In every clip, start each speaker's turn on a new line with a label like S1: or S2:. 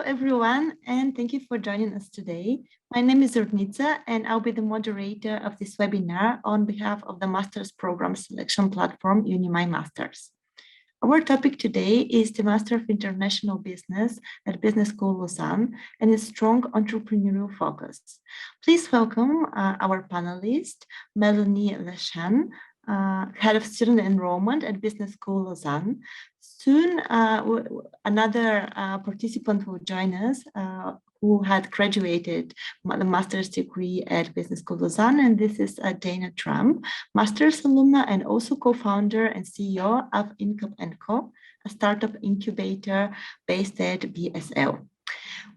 S1: everyone, and thank you for joining us today. My name is Zurnitza, and I'll be the moderator of this webinar on behalf of the Master's Program Selection Platform, Unimi Masters. Our topic today is the Master of International Business at Business School Lausanne and its strong entrepreneurial focus. Please welcome our panelist, Melanie Lechan, Head of Student Enrollment at Business School Lausanne. Soon, another participant will join us who had graduated the master's degree at Business School Lausanne, and this is Dana Trump, master's alumna and also co-founder and CEO of Incubator, a startup incubator based at BSL.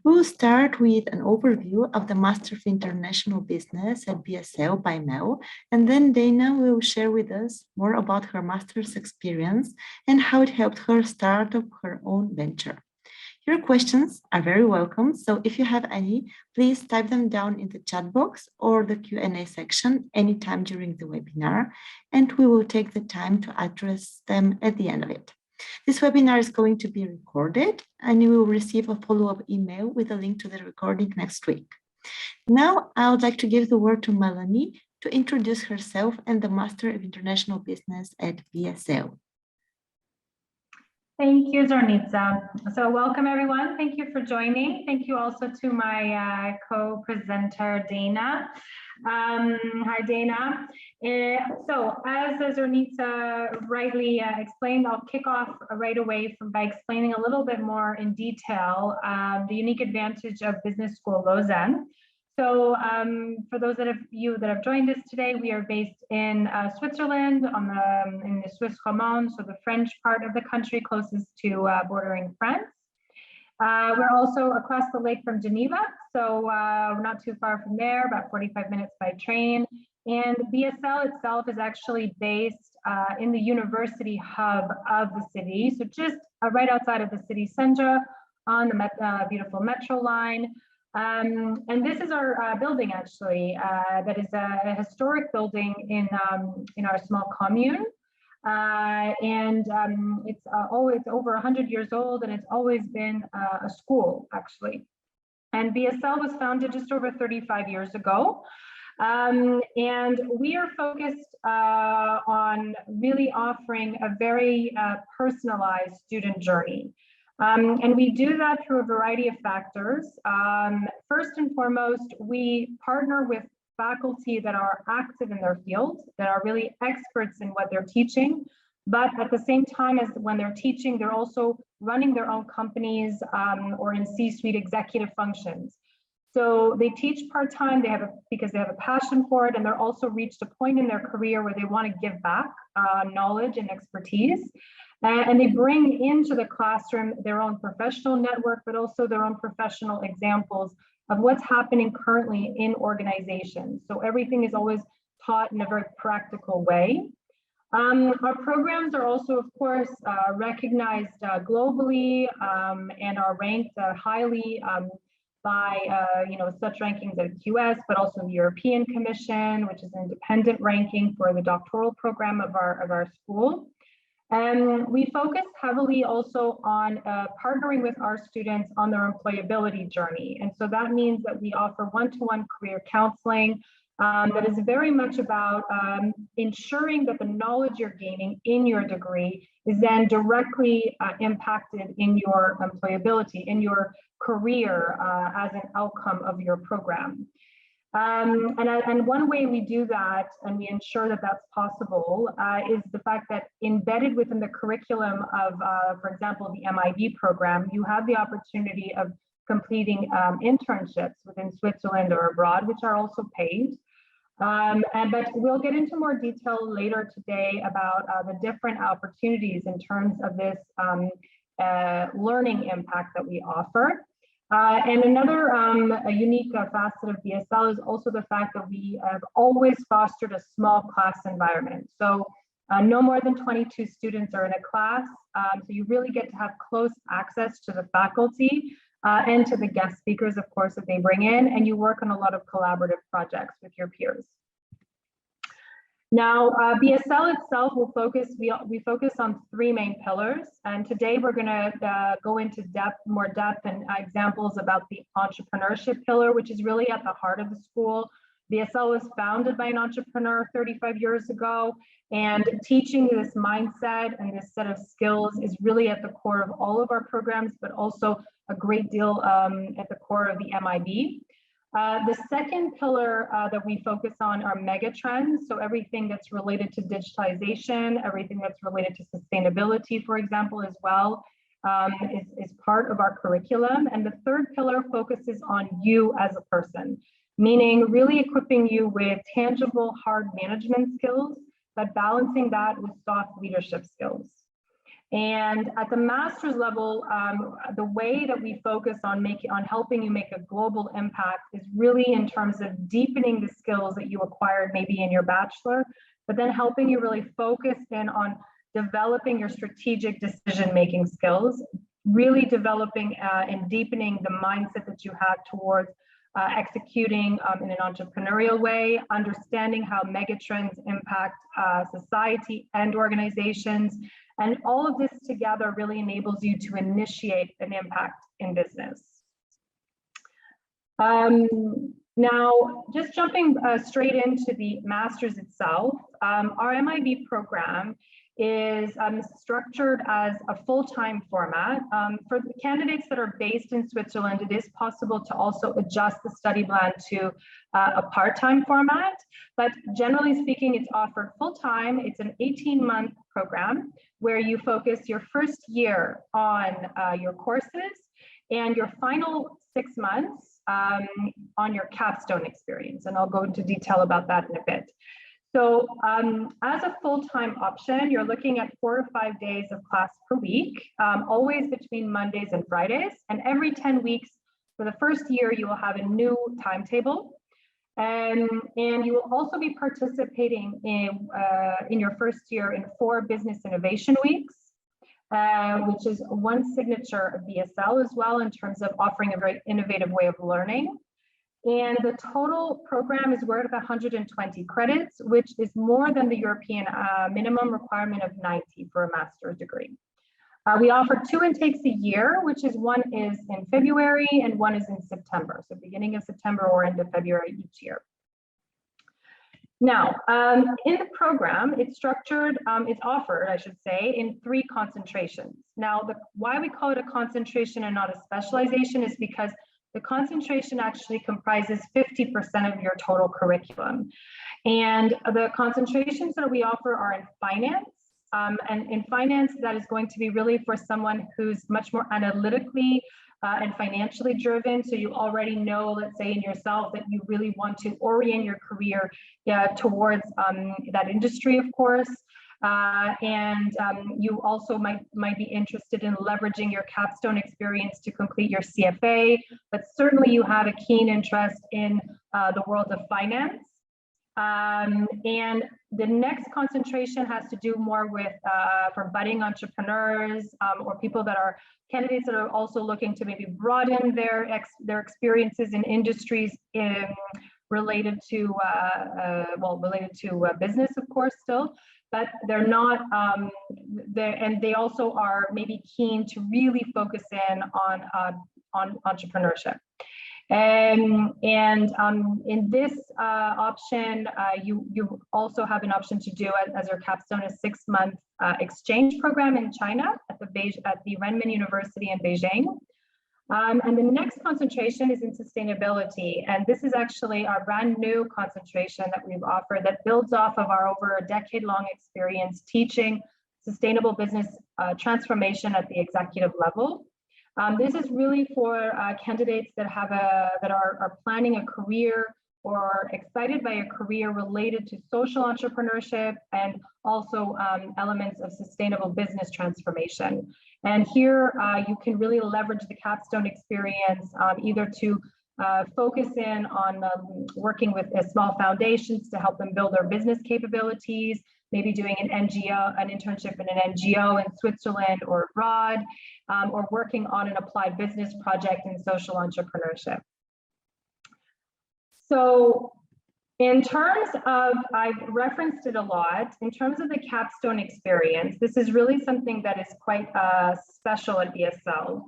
S1: We'll start with an overview of the Master of International Business at BSL by Mel, and then Dana will share with us more about her master's experience and how it helped her start up her own venture. Your questions are very welcome, so if you have any, please type them down in the chat box or the Q&A section anytime during the webinar, and we will take the time to address them at the end of it. This webinar is going to be recorded, and you will receive a follow-up email with a link to the recording next week. Now, I would like to give the word to Melanie to introduce herself and the Master of International Business at BSL.
S2: Thank you, Zornitza. So welcome, everyone. Thank you for joining. Thank you also to my co-presenter, Dana. Hi, Dana. So as Zornitza rightly explained, I'll kick off right away by explaining a little bit more in detail the unique advantage of Business School Lausanne. So for those of you that have joined us today, we are based in Switzerland in the Swiss Romand, so the French part of the country closest to bordering France. We're also across the lake from Geneva, so we're not too far from there, about 45 minutes by train. And BSL itself is actually based in the university hub of the city, so just right outside of the city center on the beautiful metro line. And this is our building, actually, that is a historic building in our small commune. It's over 100 years old, and it's always been a school, actually. And BSL was founded just over 35 years ago. And we are focused on really offering a very personalized student journey. And we do that through a variety of factors. First and foremost, we partner with faculty that are active in their field, that are really experts in what they're teaching, but at the same time as when they're teaching, they're also running their own companies or in C-suite executive functions. So they teach part-time because they have a passion for it, and they're also reached a point in their career where they want to give back knowledge and expertise. And they bring into the classroom their own professional network, but also their own professional examples of what's happening currently in organizations. So everything is always taught in a very practical way. Our programs are also, of course, recognized globally and are ranked highly by such rankings as QS, but also the European Commission, which is an independent ranking for the doctoral program of our school. And we focus heavily also on partnering with our students on their employability journey. And so that means that we offer one-to-one career counseling that is very much about ensuring that the knowledge you're gaining in your degree is then directly impacted in your employability, in your career as an outcome of your program. And one way we do that, and we ensure that that's possible, is the fact that embedded within the curriculum of, for example, the MIB program, you have the opportunity of completing internships within Switzerland or abroad, which are also paid. But we'll get into more detail later today about the different opportunities in terms of this learning impact that we offer. And another a unique facet of BSL is also the fact that we have always fostered a small class environment. So no more than 22 students are in a class. So you really get to have close access to the faculty and to the guest speakers, of course, that they bring in, and you work on a lot of collaborative projects with your peers. Now, BSL itself will focus, we focus on three main pillars. And today we're gonna go into more depth and examples about the entrepreneurship pillar, which is really at the heart of the school. BSL was founded by an entrepreneur 35 years ago, and teaching this mindset and this set of skills is really at the core of all of our programs, but also a great deal at the core of the MIB. The second pillar that we focus on are mega trends. So everything that's related to digitalization, everything that's related to sustainability, for example, as well, is part of our curriculum. And the third pillar focuses on you as a person, meaning really equipping you with tangible hard management skills, but balancing that with soft leadership skills. And at the master's level, the way that we focus on helping you make a global impact is really in terms of deepening the skills that you acquired maybe in your bachelor, but then helping you really focus in on developing your strategic decision-making skills, really developing and deepening the mindset that you have towards executing in an entrepreneurial way, understanding how megatrends impact society and organizations. And all of this together really enables you to initiate an impact in business. Now, just jumping straight into the master's itself, our MIB program is structured as a full-time format. For the candidates that are based in Switzerland, it is possible to also adjust the study plan to a part-time format, but generally speaking, it's offered full-time. It's an 18-month program where you focus your first year on your courses and your final 6 months on your Capstone experience. And I'll go into detail about that in a bit. So as a full-time option, you're looking at 4 to 5 days of class per week, always between Mondays and Fridays. And every 10 weeks for the first year, you will have a new timetable. And you will also be participating in your first year in 4 business innovation weeks, which is one signature of BSL as well in terms of offering a very innovative way of learning. And the total program is worth 120 credits, which is more than the European minimum requirement of 90 for a master's degree. We offer 2 intakes a year, which is one is in February and one is in September. So beginning of September or end of February each year. Now, in the program, it's structured, it's offered, I should say, in 3 concentrations. Now, why we call it a concentration and not a specialization is because the concentration actually comprises 50% of your total curriculum. And the concentrations that we offer are in finance. And in finance, that is going to be really for someone who's much more analytically and financially driven. So you already know, let's say in yourself, that you really want to orient your career towards that industry, of course. You also might be interested in leveraging your Capstone experience to complete your CFA, but certainly you have a keen interest in the world of finance. And the next concentration has to do more with for budding entrepreneurs or people that are candidates that are also looking to maybe broaden their experiences in industries related to business, of course, still. But they're not and they also are maybe keen to really focus in on entrepreneurship. In this option, you also have an option to do it as your capstone, a 6-month exchange program in China at the Renmin University in Beijing. And the next concentration is in sustainability. And this is actually our brand new concentration that we've offered that builds off of our over a decade-long experience teaching sustainable business transformation at the executive level. This is really for candidates that are planning a career or excited by a career related to social entrepreneurship and also elements of sustainable business transformation. And here you can really leverage the Capstone experience either to focus in on working with small foundations to help them build their business capabilities, maybe doing an internship in an NGO in Switzerland or abroad, or working on an applied business project in social entrepreneurship. So In terms of, I've referenced it a lot, in terms of the Capstone Experience, this is really something that is quite special at BSL.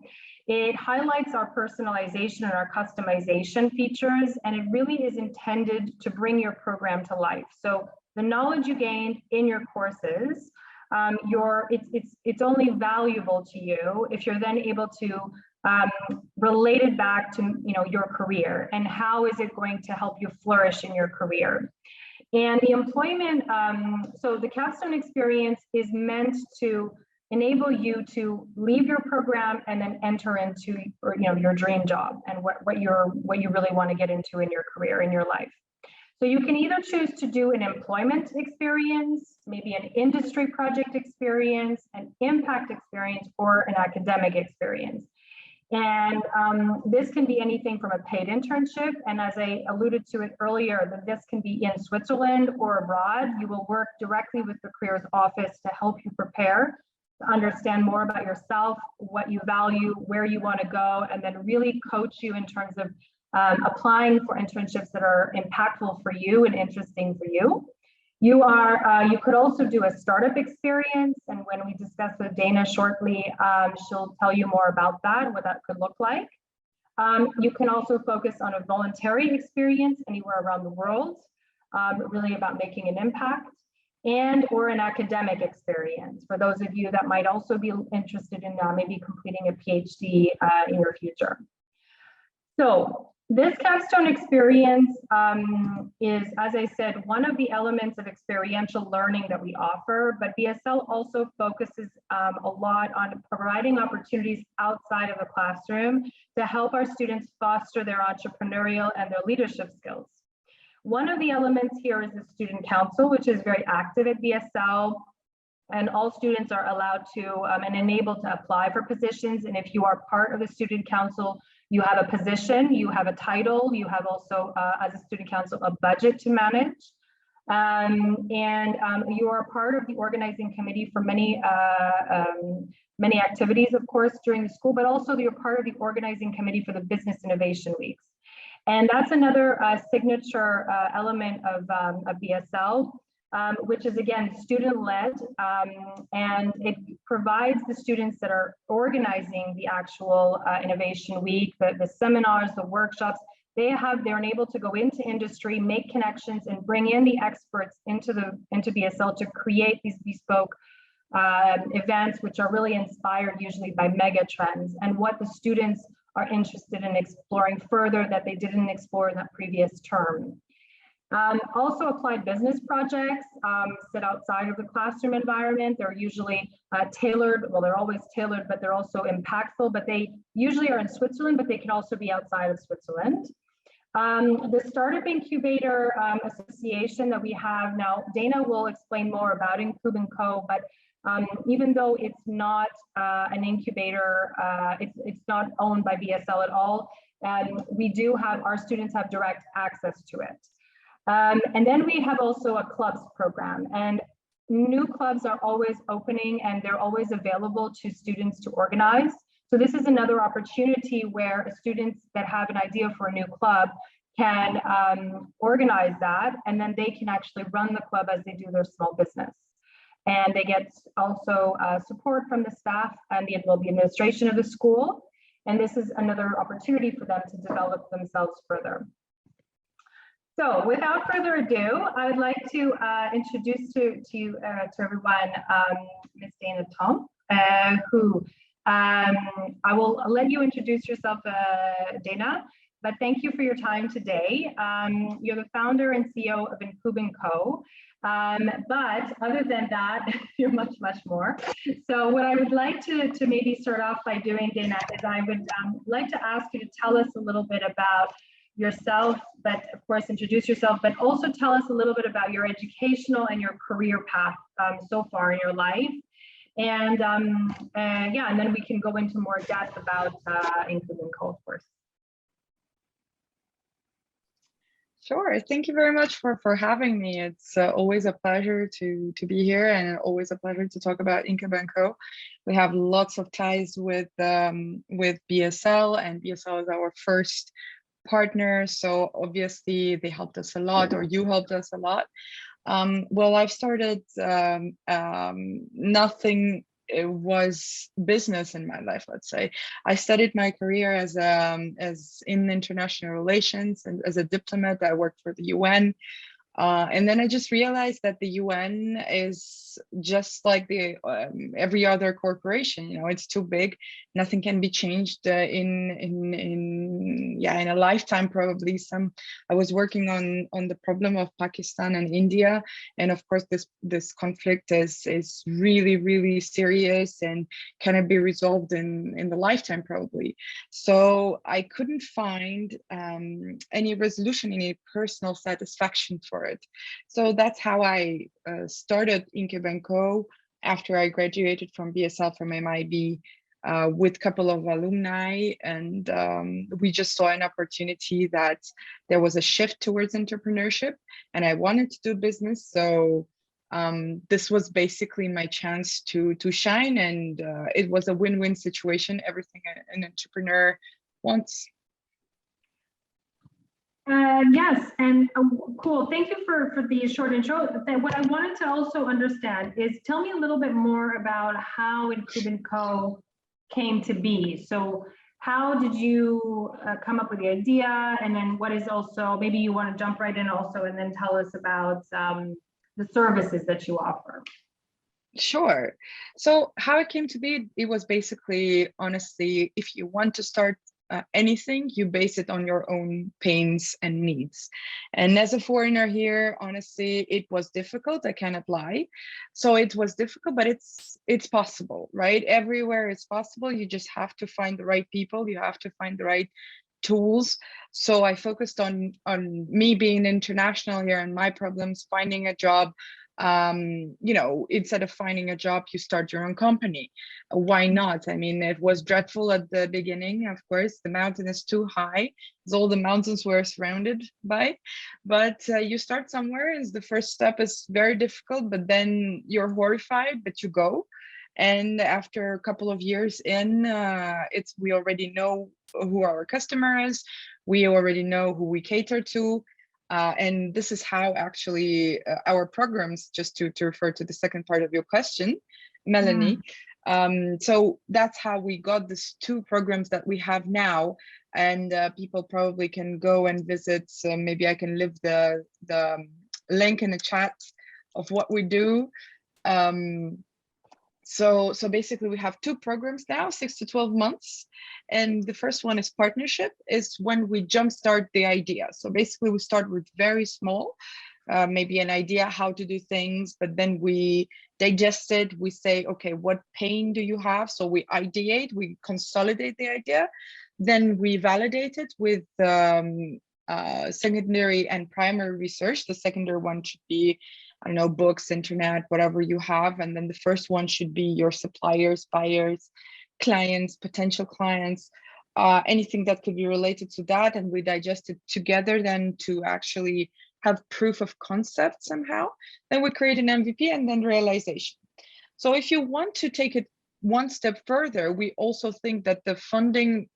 S2: It highlights our personalization and our customization features, and it really is intended to bring your program to life. So the knowledge you gained in your courses, it's only valuable to you if you're then able to relate it back to your career, and how is it going to help you flourish in your career. And the employment, so the Capstone Experience is meant to enable you to leave your program and then enter into your dream job and what you really want to get into in your career, in your life. So you can either choose to do an employment experience, maybe an industry project experience, an impact experience, or an academic experience. And this can be anything from a paid internship. And as I alluded to it earlier, that this can be in Switzerland or abroad. You will work directly with the careers office to help you prepare, to understand more about yourself, what you value, where you want to go, and then really coach you in terms of applying for internships that are impactful for you and interesting for you. You could also do a startup experience, and when we discuss with Dana shortly, she'll tell you more about that, what that could look like. You can also focus on a voluntary experience anywhere around the world, really about making an impact, and or an academic experience for those of you that might also be interested in maybe completing a PhD in your future. So this Capstone Experience is, as I said, one of the elements of experiential learning that we offer, but BSL also focuses a lot on providing opportunities outside of the classroom to help our students foster their entrepreneurial and their leadership skills. One of the elements here is the Student Council, which is very active at BSL, and all students are allowed to and enabled to apply for positions. And if you are part of the Student Council, you have a position, you have a title, you have also, as a Student Council, a budget to manage. You are part of the organizing committee for many activities, of course, during the school, but also you're part of the organizing committee for the Business Innovation Weeks. And that's another signature element of BSL, which is, again, student-led, and it provides the students that are organizing the actual Innovation Week, the seminars, the workshops, they're able to go into industry, make connections, and bring in the experts into BSL to create these bespoke events, which are really inspired usually by mega trends and what the students are interested in exploring further that they didn't explore in that previous term. Also, applied business projects sit outside of the classroom environment. They're usually tailored, well, they're always tailored, but they're also impactful, but they usually are in Switzerland, but they can also be outside of Switzerland. The Startup Incubator Association that we have now, Dana will explain more about Incubator, but even though it's not an incubator, it's not owned by BSL at all, we do have, our students have direct access to it. And then we have also a clubs program, and new clubs are always opening and they're always available to students to organize. So this is another opportunity where students that have an idea for a new club can organize that, and then they can actually run the club as they do their small business. And they get also support from the staff and the administration of the school. And this is another opportunity for them to develop themselves further. So without further ado, I would like to introduce to everyone Ms. Dana Tom, who I will let you introduce yourself, Dana, but thank you for your time today. You're the founder and CEO of Incubator, but other than that, you're much, much more. So what I would like to maybe start off by doing, Dana, is I would like to ask you to tell us a little bit about yourself, but of course introduce yourself, but also tell us a little bit about your educational and your career path so far in your life. And yeah, and then we can go into more depth about Incubator, of course.
S3: Sure. Thank you very much for having me. It's always a pleasure to be here, and always a pleasure to talk about Incubator. We have lots of ties with BSL, and BSL is our first partners, so obviously they helped us a lot, or you helped us a lot. Well, I've started nothing. It was business in my life, let's say. I studied my career as in international relations, and as a diplomat. I worked for the UN. And then I just realized that the UN is just like the every other corporation. You know, it's too big. Nothing can be changed in a lifetime. Probably I was working on the problem of Pakistan and India, and of course this conflict is really serious and cannot be resolved in the lifetime probably. So I couldn't find any resolution, any personal satisfaction for it. So that's how I started Incubator after I graduated from BSL from MIB with a couple of alumni, and we just saw an opportunity that there was a shift towards entrepreneurship, and I wanted to do business. So this was basically my chance to shine, and it was a win-win situation. Everything an entrepreneur wants.
S2: Yes, and cool. Thank you for the short intro. What I wanted to also understand is, tell me a little bit more about how Incubator came to be. So how did you come up with the idea? And then what is also, maybe you want to jump right in also and then tell us about the services that you offer.
S3: Sure. So how it came to be, it was basically, honestly, if you want to start anything, you base it on your own pains and needs. And as a foreigner here, honestly, it was difficult. I cannot lie. So it was difficult, but it's possible, right? Everywhere it's possible. You just have to find the right people. You have to find the right tools. So I focused on me being international here and my problems, finding a job. You know, instead of finding a job, you start your own company. Why not? I mean, it was dreadful at the beginning, of course. The mountain is too high, as all the mountains were surrounded by. But you start somewhere, and the first step is very difficult, but then you're horrified, but you go. And after a couple of years in, we already know who our customer is. We already know who we cater to. And this is how actually our programs, just to refer to the second part of your question, Melanie. So that's how we got these two programs that we have now. And people probably can go and visit. Maybe I can leave the link in the chat of what we do. So basically we have two programs now, 6 to 12 months. And the first one is partnership, is when we jumpstart the idea. So basically we start with very small, maybe an idea how to do things, but then we digest it. We say, okay, what pain do you have? So we ideate, we consolidate the idea. Then we validate it with secondary and primary research. The secondary one should be, I don't know, books, internet, whatever you have. And then the first one should be your suppliers, buyers, clients, potential clients, anything that could be related to that. And we digest it together then to actually have proof of concept somehow. Then we create an MVP and then realization. So if you want to take it one step further, we also think that the funding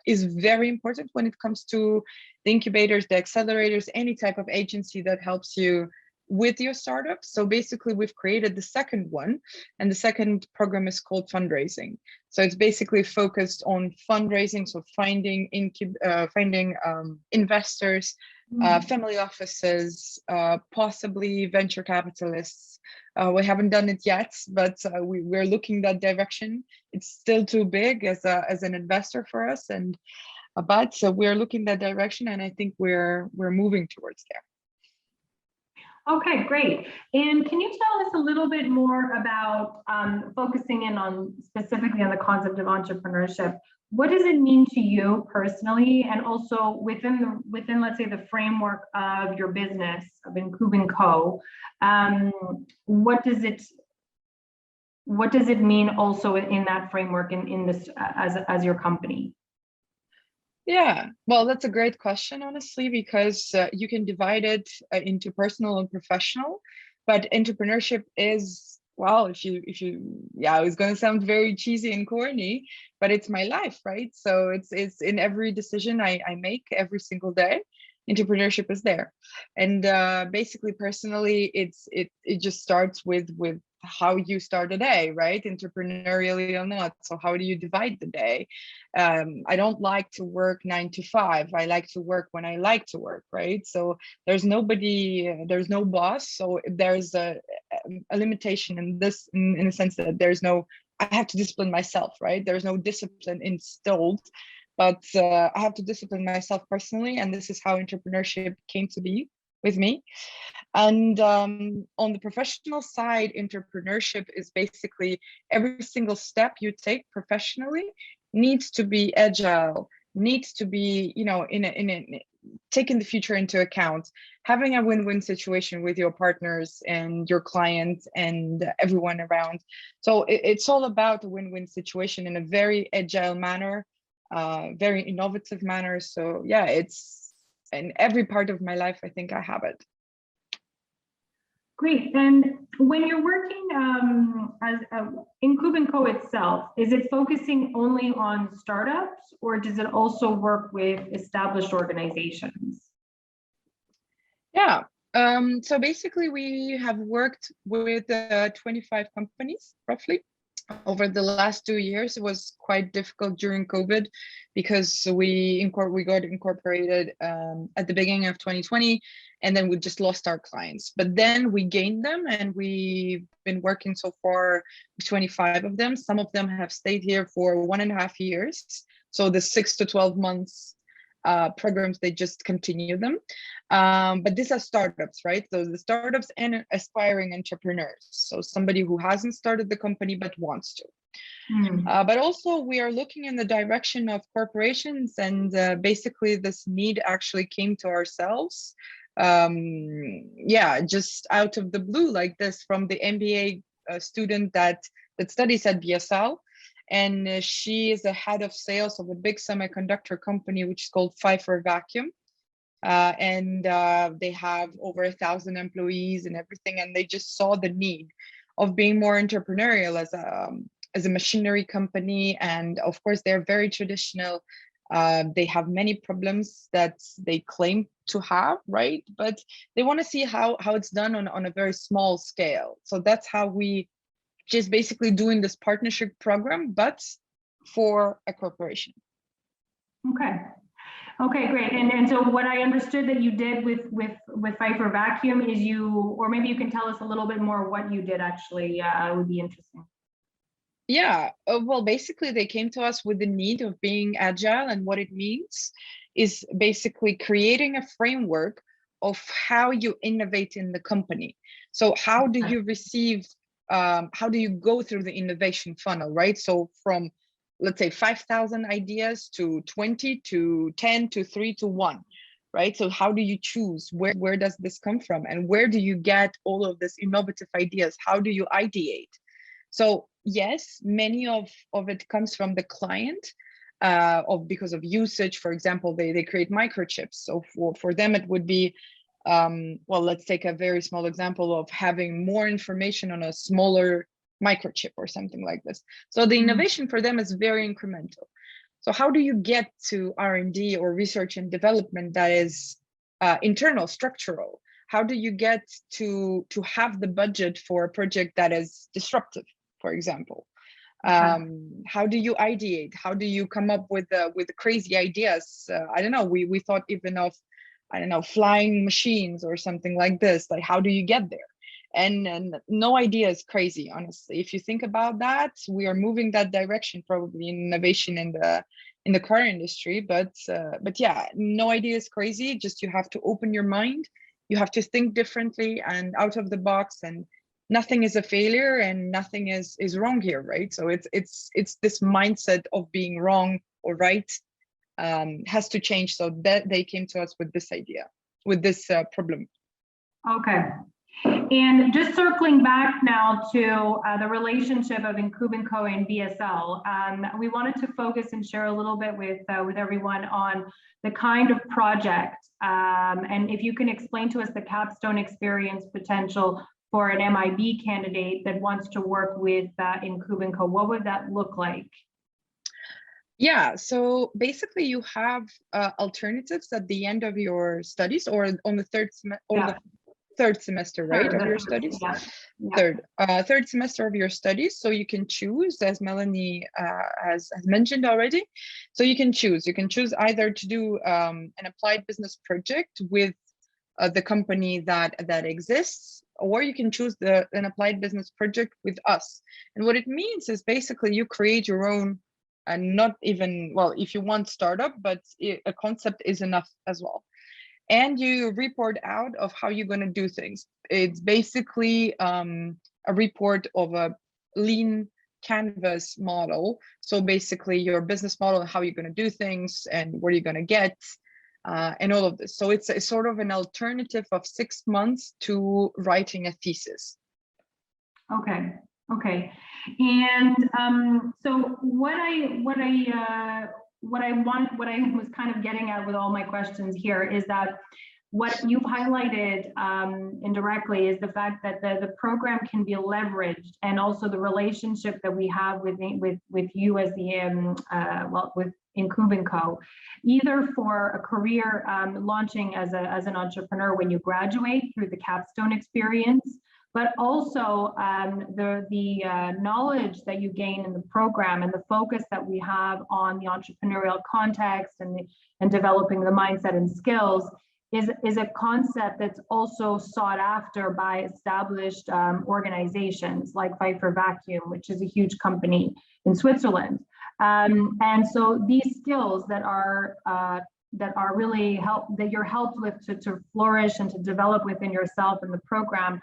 S3: is very important when it comes to the incubators, the accelerators, any type of agency that helps you with your startup. So basically we've created the second one, and the second program is called fundraising. So it's basically focused on fundraising, so finding investors, family offices, possibly venture capitalists. We haven't done it yet, but we're looking that direction. It's still too big as an investor for us, and but we're looking that direction, and I think we're moving towards there.
S2: Okay, great. And can you tell us a little bit more about focusing in on specifically on the concept of entrepreneurship? What does it mean to you personally, and also within let's say the framework of your business of Incubator? What does it mean also in that framework in this as your company?
S3: Yeah, well, that's a great question, honestly, because you can divide it into personal and professional, but entrepreneurship is well, yeah, it's going to sound very cheesy and corny, but it's my life, right? So it's in every decision I make every single day. Entrepreneurship is there, and basically, personally, it just starts with how you start a day, right? Entrepreneurially or not. So how do you divide the day? I don't like to work 9 to 5. I like to work when I like to work, right? So there's nobody, there's no boss. So there's a limitation in this, in a sense that there's no, I have to discipline myself, right? There's no discipline installed, but I have to discipline myself personally, and this is how entrepreneurship came to be with me. And on the professional side, entrepreneurship is basically every single step you take professionally needs to be agile, needs to be, you know, taking the future into account, having a win-win situation with your partners and your clients and everyone around. So it's all about a win-win situation in a very agile manner, very innovative manner. So yeah, it's in every part of my life, I think I have it.
S2: Great. And when you're working as Incubator itself, is it focusing only on startups, or does it also work with established organizations?
S3: Yeah. So basically, we have worked with 25 companies roughly over the last 2 years. It was quite difficult during COVID because we got incorporated at the beginning of 2020, and then we just lost our clients. But then we gained them, and we've been working so far with 25 of them. Some of them have stayed here for 1.5 years. So the 6 to 12 months programs, they just continue them. But these are startups, right? So the startups and aspiring entrepreneurs. So somebody who hasn't started the company but wants to. But also we are looking in the direction of corporations, and basically this need actually came to ourselves. Yeah, just out of the blue like this, from the MBA student that studies at BSL. And she is the head of sales of a big semiconductor company, which is called Pfeiffer Vacuum. And they have over 1,000 employees and everything. And they just saw the need of being more entrepreneurial as a machinery company. And of course, they're very traditional. They have many problems that they claim to have, right? But they want to see how it's done on a very small scale. So that's how we just basically doing this partnership program, but for a corporation.
S2: Okay, great. And so what I understood that you did with Pfeiffer Vacuum is or maybe you can tell us a little bit more what you did actually, would be interesting.
S3: Yeah, well, basically they came to us with the need of being agile, and what it means is basically creating a framework of how you innovate in the company. So how do you receive, how do you go through the innovation funnel, right? So from, let's say 5,000 ideas to 20 to 10 to 3 to 1, right? So how do you choose? Where does this come from? And where do you get all of this innovative ideas? How do you ideate? So yes, many of it comes from the client, because of usage. For example, they create microchips. So for them, it would be, well, let's take a very small example of having more information on a smaller microchip or something like this. So the innovation for them is very incremental. So how do you get to R&D or research and development that is internal, structural? How do you get to have the budget for a project that is disruptive, for example? How do you ideate? How do you come up with crazy ideas? I don't know. We thought even of, I don't know, flying machines or something like this. Like, how do you get there? And no idea is crazy, honestly. If you think about that, we are moving that direction probably in innovation in the car industry. But yeah, no idea is crazy. Just you have to open your mind. You have to think differently and out of the box, and nothing is a failure and nothing is wrong here, right? So it's this mindset of being wrong or right has to change. So that they came to us with this idea, with this problem.
S2: Okay. And just circling back now to the relationship of Incubator and BSL, we wanted to focus and share a little bit with everyone on the kind of project, and if you can explain to us the Capstone Experience potential for an MIB candidate that wants to work with Incubator, what would that look like?
S3: Yeah, so basically you have alternatives at the end of your studies or on the third semester, right, of your studies. Third semester of your studies. So you can choose, as Melanie has mentioned already. So you can choose either to do an applied business project with the company that exists, or you can choose an applied business project with us. And what it means is basically you create your own, and not even, well, if you want startup, but a concept is enough as well. And you report out of how you're going to do things. It's basically a report of a lean canvas model. So basically your business model, how you're going to do things and what you're going to get, and all of this. So it's a sort of an alternative of 6 months to writing a thesis.
S2: Okay. And so what I was kind of getting at with all my questions here is that what you've highlighted indirectly is the fact that the program can be leveraged, and also the relationship that we have with you as the with Incubator, either for a career launching as an entrepreneur when you graduate through the Capstone Experience, but also the knowledge that you gain in the program and the focus that we have on the entrepreneurial context and developing the mindset and skills is a concept that's also sought after by established organizations like Fight for Vacuum, which is a huge company in Switzerland. And so these skills that are really that you're helped with to flourish and to develop within yourself in the program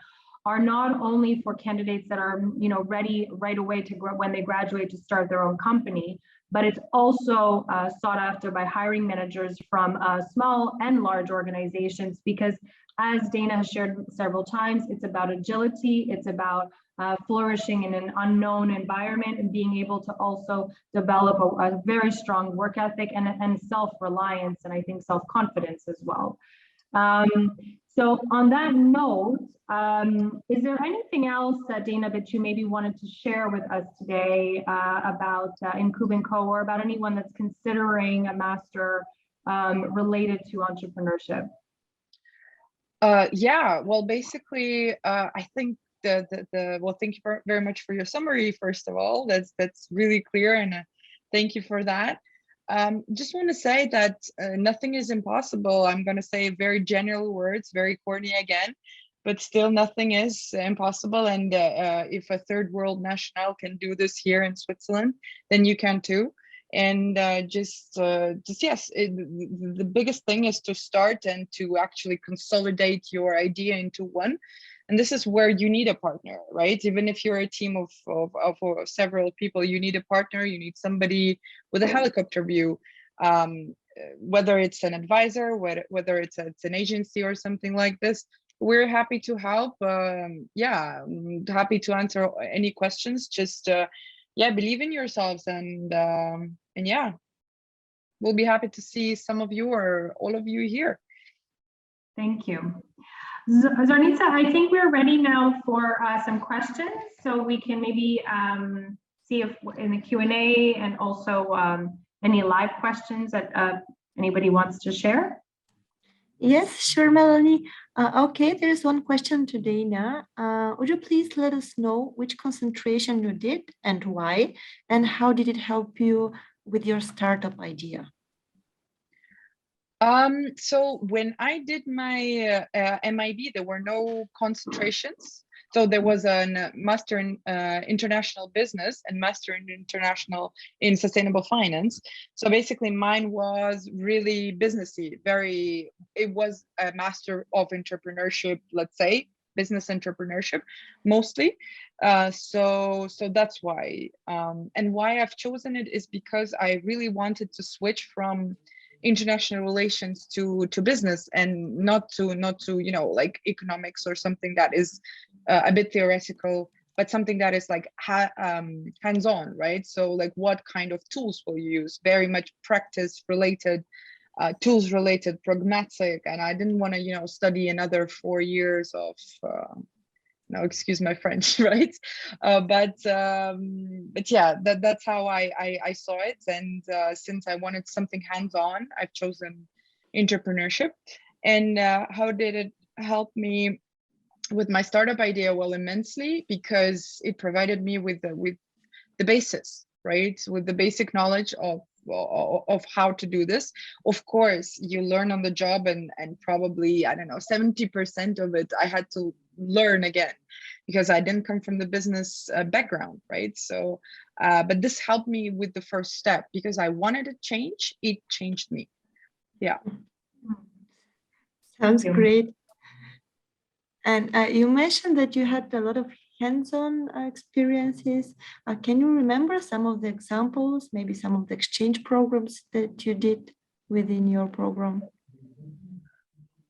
S2: are not only for candidates that are ready right away to grow when they graduate to start their own company, but it's also sought after by hiring managers from small and large organizations, because as Dana has shared several times, it's about agility, it's about flourishing in an unknown environment and being able to also develop a very strong work ethic and self-reliance, and I think self-confidence as well. So on that note, is there anything else, Dana, that you maybe wanted to share with us today about Incubator, or about anyone that's considering a master related to entrepreneurship?
S3: Yeah, well, basically, I think well, thank you very much for your summary, first of all. That's really clear, and thank you for that. Just want to say that nothing is impossible. I'm going to say very general words, very corny again, but still nothing is impossible. And if a third world national can do this here in Switzerland, then you can too. And yes, the biggest thing is to start and to actually consolidate your idea into one. And this is where you need a partner, right? Even if you're a team of several people, you need a partner, you need somebody with a helicopter view, whether it's an advisor, whether it's an agency or something like this. We're happy to help. Yeah, happy to answer any questions. Just yeah, believe in yourselves, and yeah, we'll be happy to see some of you or all of you here.
S2: Thank you. Zornitza, I think we're ready now for some questions, so we can maybe see if in the Q&A and also any live questions that anybody wants to share.
S1: Yes, sure, Melanie. Okay, there's one question to Dana. Would you please let us know which concentration you did and why, and how did it help you with your startup idea?
S3: So when I did my MIB, there were no concentrations. So there was a master in international business and master in international in sustainable finance. So basically mine was really businessy, it was a master of entrepreneurship, let's say, business entrepreneurship mostly. So that's why. And why I've chosen it is because I really wanted to switch from international relations to business, and not to like economics or something that is a bit theoretical, but something that is like hands-on, right? So like what kind of tools will you use? Very much practice related, tools related, pragmatic. And I didn't want to study another 4 years of now excuse my French, right? But yeah, that's how I saw it. And since I wanted something hands-on, I've chosen entrepreneurship. And how did it help me with my startup idea? Well, immensely, because it provided me with the basis, right? With the basic knowledge of how to do this. Of course, you learn on the job, and probably, I don't know, 70% of it I had to learn again, because I didn't come from the business background, right? So, but this helped me with the first step, because I wanted to change. It changed me. Yeah.
S1: Sounds great. And you mentioned that you had a lot of hands-on experiences. Can you remember some of the examples, maybe some of the exchange programs that you did within your program?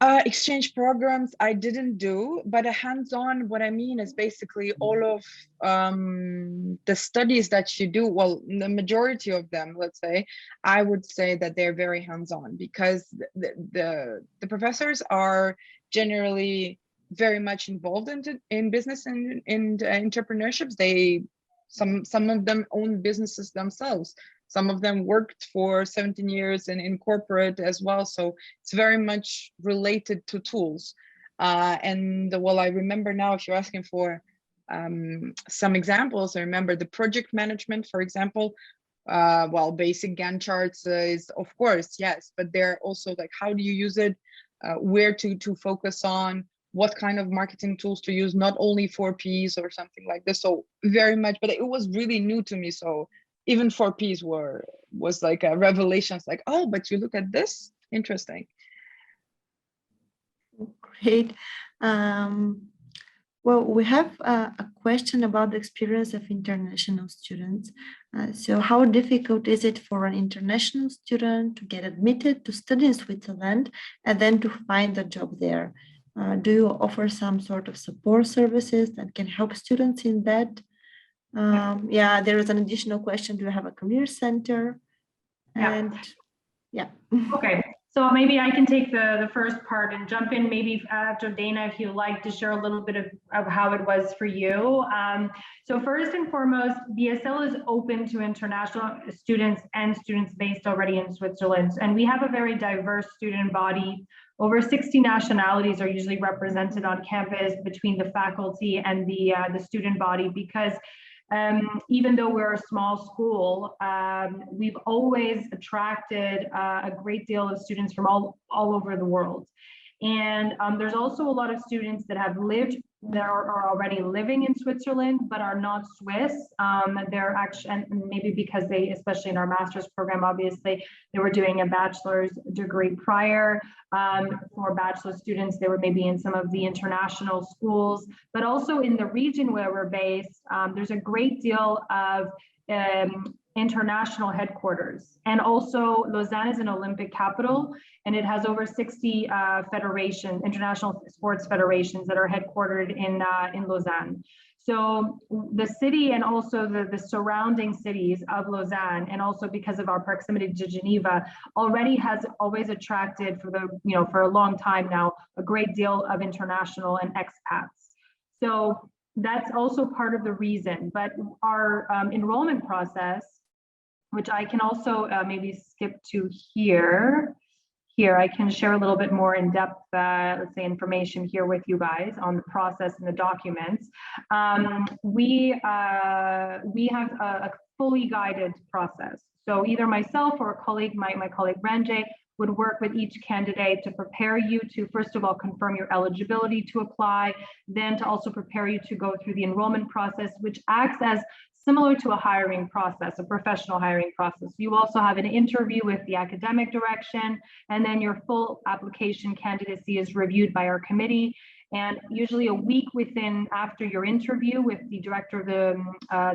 S3: Exchange programs I didn't do, but a hands-on, what I mean is basically all of the studies that you do, well, the majority of them, let's say, I would say that they're very hands-on, because the professors are generally very much involved in business and entrepreneurships. Some of them own businesses themselves. Some of them worked for 17 years in corporate as well. So it's very much related to tools. And well, I remember now, if you're asking for some examples, I remember the project management, for example. Well, basic Gantt charts is, of course, yes, but they're also like, how do you use it? Where to focus on? What kind of marketing tools to use, not only for Ps or something like this. So very much, but it was really new to me. So even 4Ps was like a revelation. It's like, oh, but you look at this, interesting.
S1: Great. Well, we have a question about the experience of international students. So how difficult is it for an international student to get admitted to study in Switzerland and then to find a job there? Do you offer some sort of support services that can help students in that? Yeah, there is an additional question. Do you have a career center? And yeah.
S2: Okay, so maybe I can take the first part and jump in maybe after Dana, if you'd like to share a little bit of how it was for you. So first and foremost, BSL is open to international students and students based already in Switzerland. And we have a very diverse student body. Over 60 nationalities are usually represented on campus between the faculty and the student body, because even though we're a small school, we've always attracted a great deal of students from all over the world. And there's also a lot of students that have lived, that are already living in Switzerland, but are not Swiss. They're actually, and maybe because they, especially in our master's program, obviously, they were doing a bachelor's degree prior. For bachelor students, they were maybe in some of the international schools, but also in the region where we're based, there's a great deal of international headquarters. And also Lausanne is an Olympic capital, and it has over 60 federations, international sports federations that are headquartered in Lausanne. So the city and also the surrounding cities of Lausanne, and also because of our proximity to Geneva, already has always attracted for a long time now, a great deal of international and expats. So that's also part of the reason. But our enrollment process, which I can also maybe skip to here. Here, I can share a little bit more in-depth, let's say, information here with you guys on the process and the documents. We have a fully guided process. So either myself or a colleague, my colleague Ranjay, would work with each candidate to prepare you to, first of all, confirm your eligibility to apply, then to also prepare you to go through the enrollment process, which acts as similar to a hiring process, a professional hiring process. You also have an interview with the academic direction, and then your full application candidacy is reviewed by our committee. And usually a week after your interview with the director of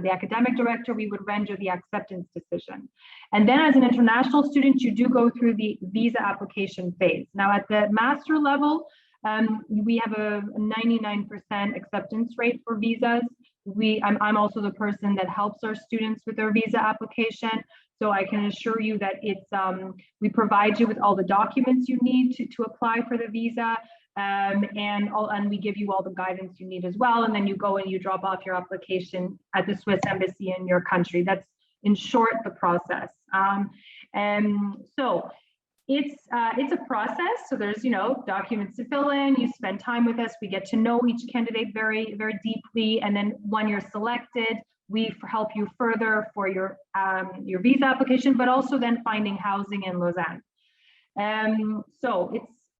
S2: the academic director, we would render the acceptance decision. And then as an international student, you do go through the visa application phase. Now at the master level, we have a 99% acceptance rate for visas. I'm also the person that helps our students with their visa application. So I can assure you that we provide you with all the documents you need to apply for the visa. And we give you all the guidance you need as well. And then you go and you drop off your application at the Swiss embassy in your country. That's, in short, the process. And so it's a process. So there's, documents to fill in. You spend time with us. We get to know each candidate very, very deeply. And then when you're selected, we help you further for your visa application, but also then finding housing in Lausanne. So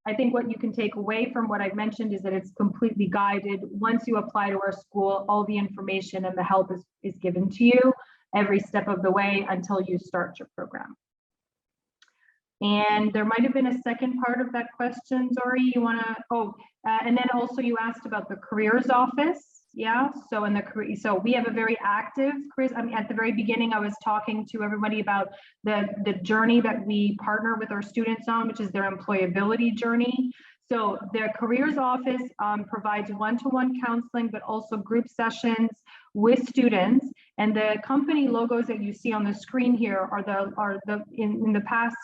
S2: I think what you can take away from what I've mentioned is that it's completely guided. Once you apply to our school, all the information and the help is given to you every step of the way until you start your program. And there might have been a second part of that question, Zori. You want to? And then also you asked about the careers office. Yeah. So so we have a very active careers. I mean, at the very beginning, I was talking to everybody about the journey that we partner with our students on, which is their employability journey. So the careers office provides one-to-one counseling, but also group sessions with students. And the company logos that you see on the screen here are in the past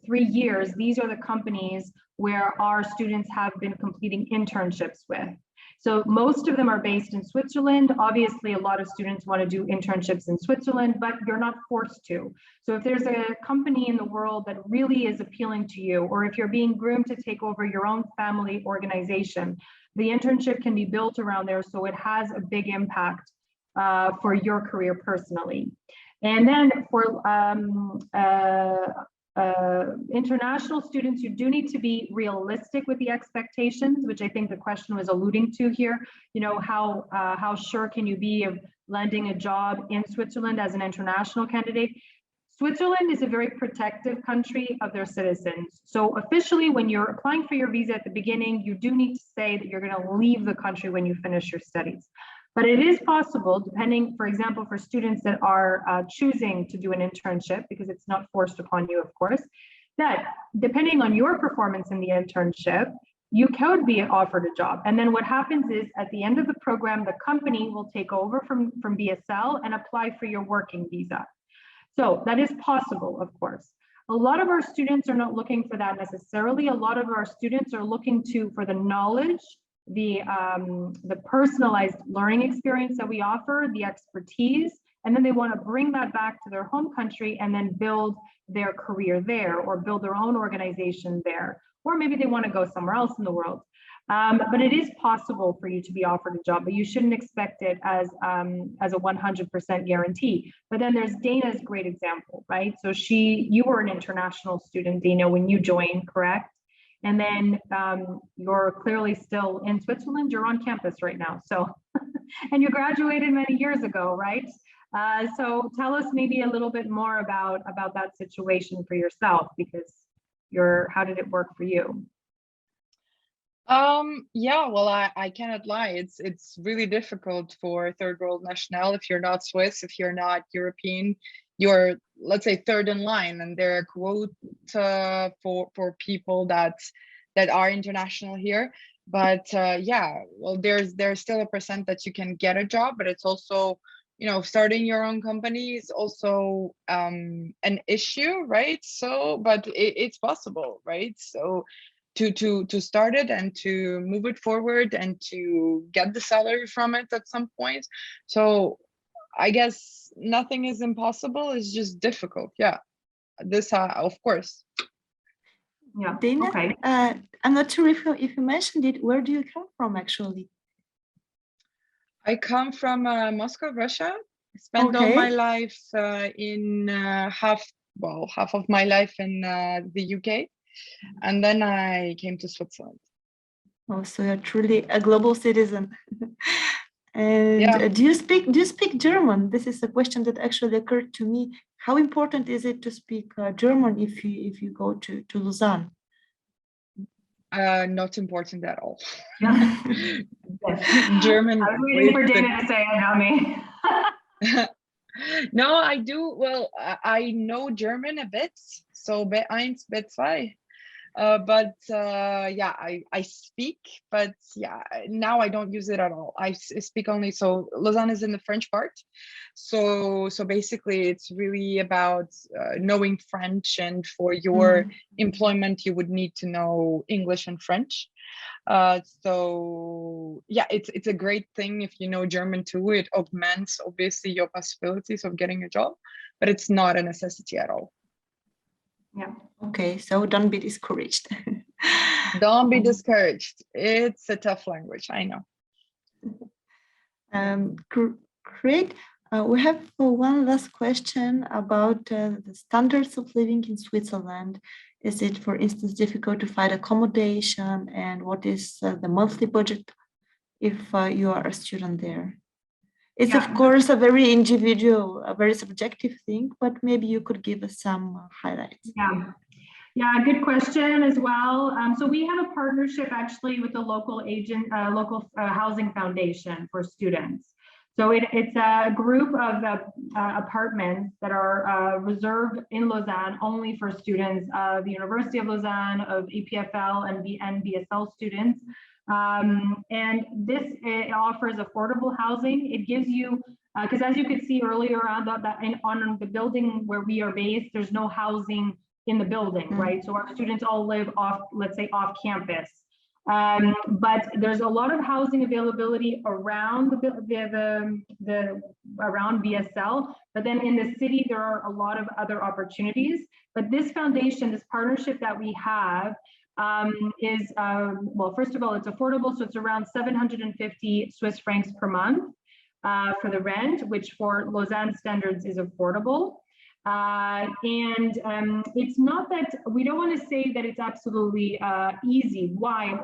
S2: 3 years, these are the companies where our students have been completing internships with. So most of them are based in Switzerland. Obviously, a lot of students want to do internships in Switzerland, but you're not forced to. So if there's a company in the world that really is appealing to you, or if you're being groomed to take over your own family organization, the internship can be built around there, so it has a big impact for your career personally. And then for international students, you do need to be realistic with the expectations, which I think the question was alluding to here. How sure can you be of landing a job in Switzerland as an international candidate? Switzerland is a very protective country of their citizens. So officially, when you're applying for your visa at the beginning, you do need to say that you're going to leave the country when you finish your studies. But it is possible, depending, for example, for students that are choosing to do an internship, because it's not forced upon you, of course, that depending on your performance in the internship, you could be offered a job. And then what happens is at the end of the program, the company will take over from BSL and apply for your working visa. So that is possible, of course. A lot of our students are not looking for that necessarily. A lot of our students are looking for the knowledge, the personalized learning experience that we offer, the expertise, and then they want to bring that back to their home country and then build their career there, or build their own organization there, or maybe they want to go somewhere else in the world. But it is possible for you to be offered a job, but you shouldn't expect it as a 100% guarantee. But then there's Dana's great example, right? So you were an international student, Dana, when you joined, correct? And then you're clearly still in Switzerland. You're on campus right now. So, and you graduated many years ago, right? So tell us maybe a little bit more about that situation for yourself, because how did it work for you?
S3: Yeah, well, I cannot lie. It's really difficult for third world national. If you're not Swiss, if you're not European, you're, let's say, third in line, and there are quota for people that are international here. But yeah, well, there's still a percent that you can get a job, but it's also, starting your own company is also an issue, right? So, but it's possible, right? So to start it and to move it forward and to get the salary from it at some point. So I guess nothing is impossible. It's just difficult. Yeah, this of course.
S2: Yeah.
S1: Dana,
S2: okay.
S1: I'm not sure if you mentioned it. Where do you come from, actually?
S3: I come from Moscow, Russia. I spent all my life in half of my life in the UK, and then I came to Switzerland.
S1: Oh, so you're truly a global citizen. And
S3: yeah.
S1: Do you speak German? This is a question that actually occurred to me. How important is it to speak German if you go to Lausanne?
S3: Not important at all.
S2: Yeah.
S3: German.
S2: I was waiting for Dana to say it, not me.
S3: No, I do. Well, I know German a bit. So B1, B2. Yeah, I speak, but yeah, now I don't use it at all. I speak only. So Lausanne is in the French part, so basically it's really about knowing French, and for your employment you would need to know English and French. So yeah, it's a great thing if you know German too. It augments obviously your possibilities of getting a job, but it's not a necessity at all.
S2: Yeah.
S1: Okay, so don't be discouraged.
S3: Don't be discouraged. It's a tough language, I know.
S1: Great. We have one last question about the standards of living in Switzerland. Is it, for instance, difficult to find accommodation, and what is the monthly budget if you are a student there? It's of course a very individual, a very subjective thing, but maybe you could give us some highlights.
S2: Yeah, good question as well. So we have a partnership actually with the local housing foundation for students. So it's a group of apartments that are reserved in Lausanne only for students of the University of Lausanne, of EPFL and BSL students. And this offers affordable housing. It gives you, because as you could see earlier on the building where we are based, there's no housing in the building, right? So our students all live off, let's say, off campus. But there's a lot of housing availability around around BSL, but then in the city there are a lot of other opportunities. But this foundation, this partnership that we have, is well, first of all, it's affordable, so it's around 750 Swiss francs per month for the rent, which for Lausanne standards is affordable. It's not that we don't want to say that it's absolutely easy. Why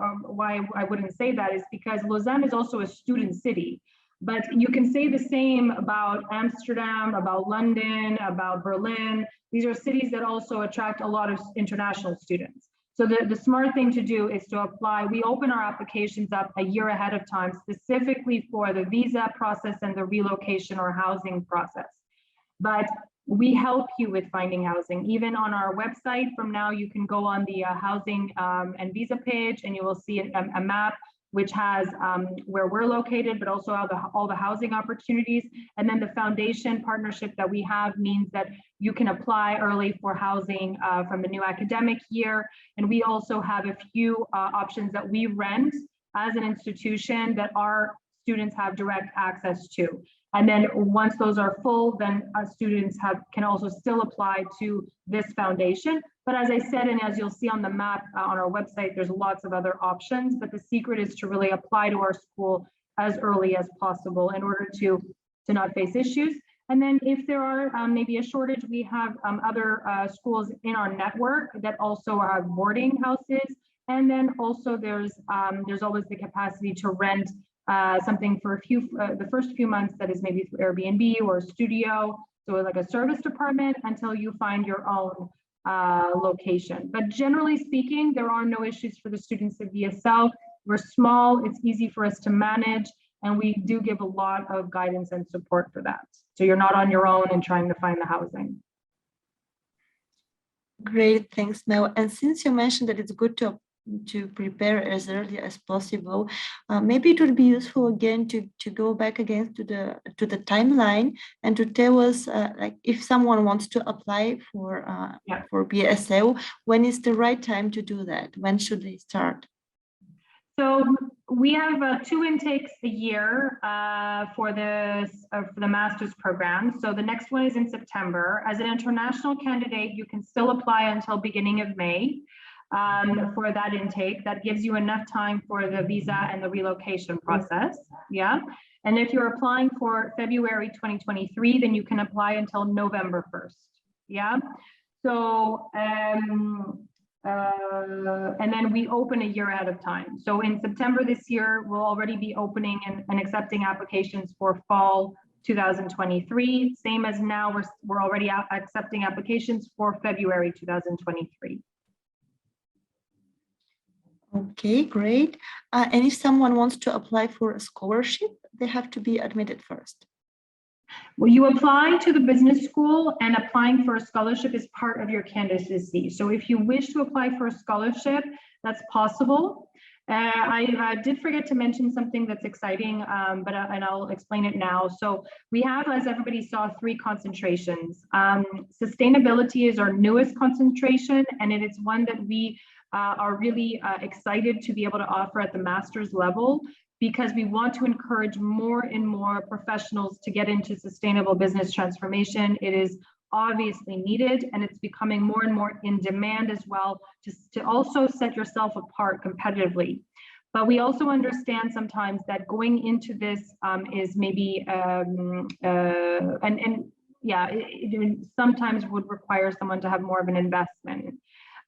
S2: I wouldn't say that is because Lausanne is also a student city, but you can say the same about Amsterdam, about London, about Berlin. These are cities that also attract a lot of international students. So the smart thing to do is to apply. We open our applications up a year ahead of time, specifically for the visa process and the relocation or housing process. But we help you with finding housing. Even on our website, from now, you can go on the housing and visa page, and you will see a map which has where we're located, but also all the housing opportunities. And then the foundation partnership that we have means that you can apply early for housing from the new academic year. And we also have a few options that we rent as an institution that our students have direct access to. And then once those are full, then students can also still apply to this foundation. But as I said, and as you'll see on the map on our website, there's lots of other options, but the secret is to really apply to our school as early as possible in order to not face issues. And then if there are maybe a shortage, we have other schools in our network that also have boarding houses. And then also there's always the capacity to rent something for the first few months that is maybe through Airbnb or a studio, so like a service department, until you find your own location. But generally speaking, there are no issues for the students at BSL. We're small, it's easy for us to manage, and we do give a lot of guidance and support for that. So you're not on your own in trying to find the housing.
S1: Great, thanks, Mel. And since you mentioned that it's good to prepare as early as possible, maybe it would be useful again to go back again to the timeline and to tell us like if someone wants to apply for BSL, when is the right time to do that? When should they start?
S2: So we have 2 intakes a year for the master's program. So the next one is in September. As an international candidate, you can still apply until beginning of May. For that intake. That gives you enough time for the visa and the relocation process. Yeah. And if you're applying for February 2023, then you can apply until November 1st. Yeah. So, and then we open a year ahead of time. So in September this year, we'll already be opening and accepting applications for fall 2023. Same as now, we're already accepting applications for February 2023.
S1: Okay, great. And if someone wants to apply for a scholarship, they have to be admitted first.
S2: Well, you apply to the business school, and applying for a scholarship is part of your candidacy. So if you wish to apply for a scholarship, that's possible. I did forget to mention something that's exciting, and I'll explain it now. So we have, as everybody saw, 3 concentrations. Sustainability is our newest concentration, and it is one that we are really excited to be able to offer at the master's level, because we want to encourage more and more professionals to get into sustainable business transformation. It is obviously needed, and it's becoming more and more in demand as well, to also set yourself apart competitively. But we also understand sometimes that going into this is maybe, it sometimes would require someone to have more of an investment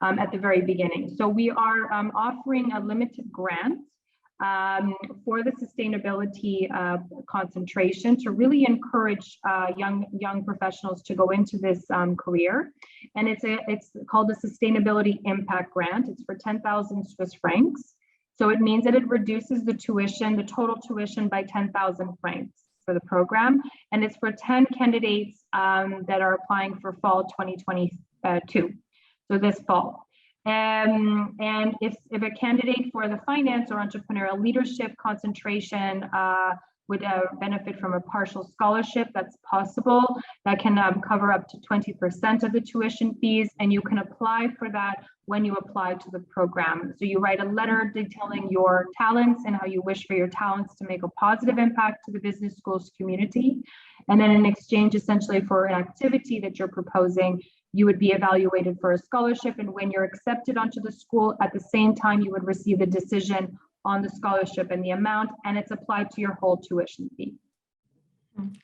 S2: at the very beginning. So we are offering a limited grant for the sustainability concentration to really encourage young professionals to go into this career. And it's called the Sustainability Impact Grant. It's for 10,000 Swiss francs. So it means that it reduces the tuition, the total tuition, by 10,000 francs for the program. And it's for 10 candidates that are applying for fall 2022, so this fall. And if a candidate for the finance or entrepreneurial leadership concentration would benefit from a partial scholarship, that's possible. That can cover up to 20% of the tuition fees, and you can apply for that when you apply to the program. So you write a letter detailing your talents and how you wish for your talents to make a positive impact to the business school's community. And then in exchange, essentially, for an activity that you're proposing, you would be evaluated for a scholarship, and when you're accepted onto the school, at the same time, you would receive a decision on the scholarship and the amount, and it's applied to your whole tuition fee.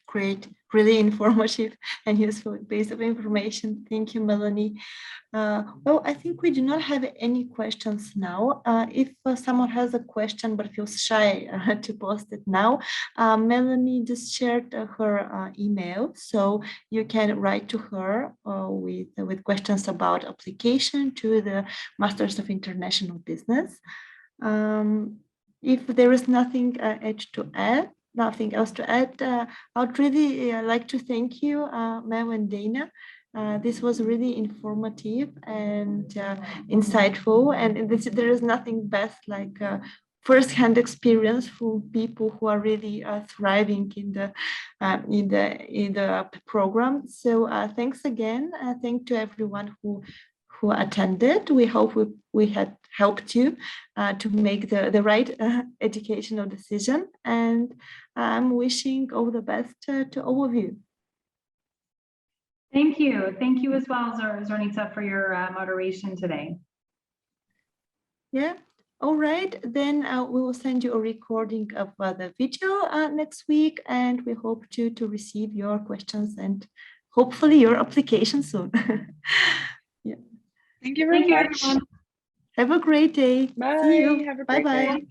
S1: Great, really informative and useful piece of information. Thank you, Melanie. Well, I think we do not have any questions now. If someone has a question but feels shy to post it now, Melanie just shared her email, so you can write to her with questions about application to the Masters of International Business. If there is nothing nothing else to add, I would really like to thank you, Mel and Dana. This was really informative and insightful, and there is nothing best like first-hand experience for people who are really thriving in the program. So thanks again. Thank to everyone who attended. We hope we had helped you to make the right educational decision, and I'm wishing all the best to all of you.
S2: Thank you. Thank you as well, Zornitza, for your moderation today.
S1: Yeah. All right. Then we will send you a recording of the video next week, and we hope to receive your questions and hopefully your application soon. Yeah.
S3: Thank you very much.
S2: Everyone.
S1: Have a great day.
S3: Bye.
S1: See you.
S3: Have a great day.